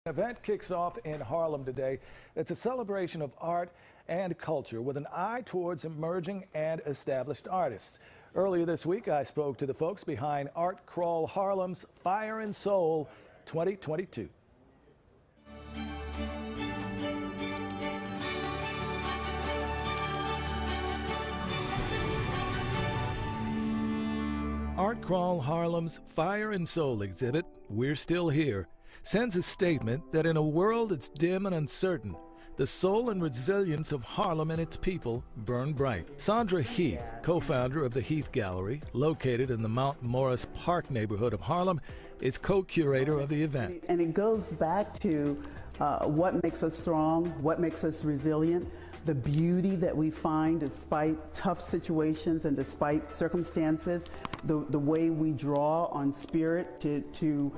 Event kicks off in Harlem today. It's a celebration of art and culture with an eye towards emerging and established artists. Earlier this week, I spoke to the folks behind ArtCrawl Harlem's Fire and Soul 2022. ArtCrawl Harlem's Fire and Soul exhibit, We're Still Here, sends a statement that in a world that's dim and uncertain, the soul and resilience of Harlem and its people burn bright. Saundra Heath, co-founder of the Heath Gallery, located in the Mount Morris Park neighborhood of Harlem, is co-curator of the event. And it goes back to what makes us strong, what makes us resilient, the beauty that we find despite tough situations and despite circumstances, the way we draw on spirit to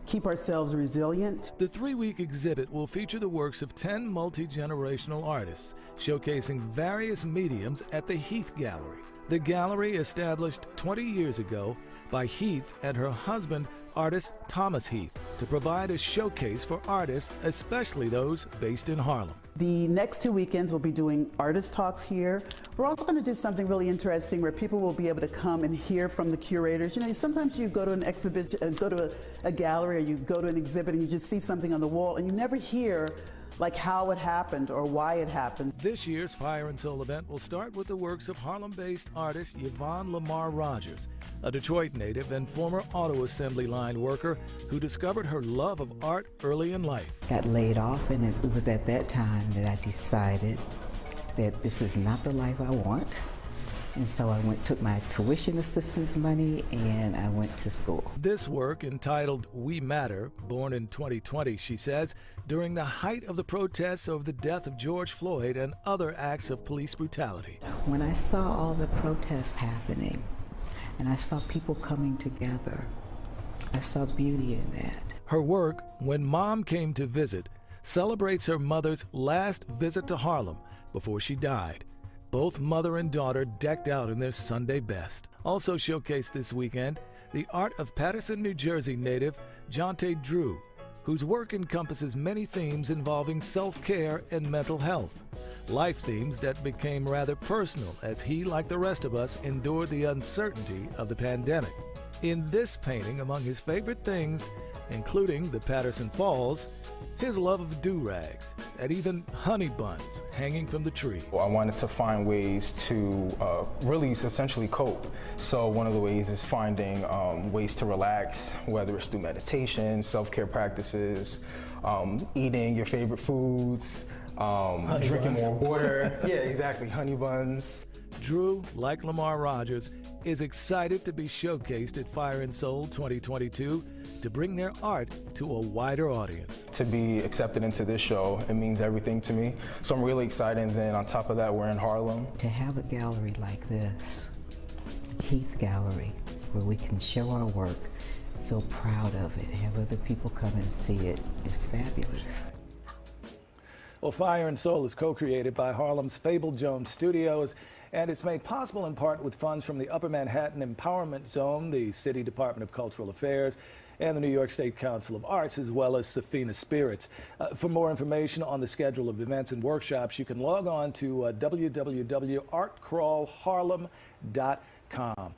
keep ourselves resilient. The three-week exhibit will feature the works of 10 multi-generational artists, showcasing various mediums at the Heath Gallery. The gallery, established 20 years ago by Heath and her husband, artist Thomas Heath, to provide a showcase for artists, especially those based in Harlem. The next 2 weekends we'll be doing artist talks here. We're also going to do something really interesting where people will be able to come and hear from the curators. You know, sometimes you go to an exhibition, go to a gallery, or you go to an exhibit and you just see something on the wall and you never hear like how it happened or why it happened. This year's Fire and Soul event will start with the works of Harlem-based artist Yvonne Lamar-Rogers, a Detroit native and former auto assembly line worker who discovered her love of art early in life. Got laid off, and it was at that time that I decided that this is not the life I want. And so I took my tuition assistance money and I went to school. This work, entitled We Matter, born in 2020, she says, during the height of the protests over the death of George Floyd and other acts of police brutality. When I saw all the protests happening and I saw people coming together, I saw beauty in that. Her work, When Mom Came to Visit, celebrates her mother's last visit to Harlem before she died. Both mother and daughter decked out in their Sunday best. Also showcased this weekend, the art of Paterson, New Jersey native Jonte Drew, whose work encompasses many themes involving self-care and mental health. Life themes that became rather personal as he, like the rest of us, endured the uncertainty of the pandemic. In this painting, among his favorite things, including the Patterson Falls, his love of do-rags, and even honey buns hanging from the tree. I wanted to find ways to really essentially cope. So one of the ways is finding ways to relax, whether it's through meditation, self-care practices, eating your favorite foods, drinking more water. Yeah, exactly, honey buns. Drew, like Lamar-Rogers, is excited to be showcased at Fire and Soul 2022 to bring their art to a wider audience. To be accepted into this show, it means everything to me. So I'm really excited, and then on top of that, we're in Harlem. To have a gallery like this, Heath Gallery, where we can show our work, feel proud of it, have other people come and see it, it's fabulous. Well, Fire and Soul is co-created by Harlem's Fable Jones Studios, and it's made possible in part with funds from the Upper Manhattan Empowerment Zone, the City Department of Cultural Affairs, and the New York State Council of Arts, as well as Safina Spirits. For more information on the schedule of events and workshops, you can log on to www.artcrawlharlem.com.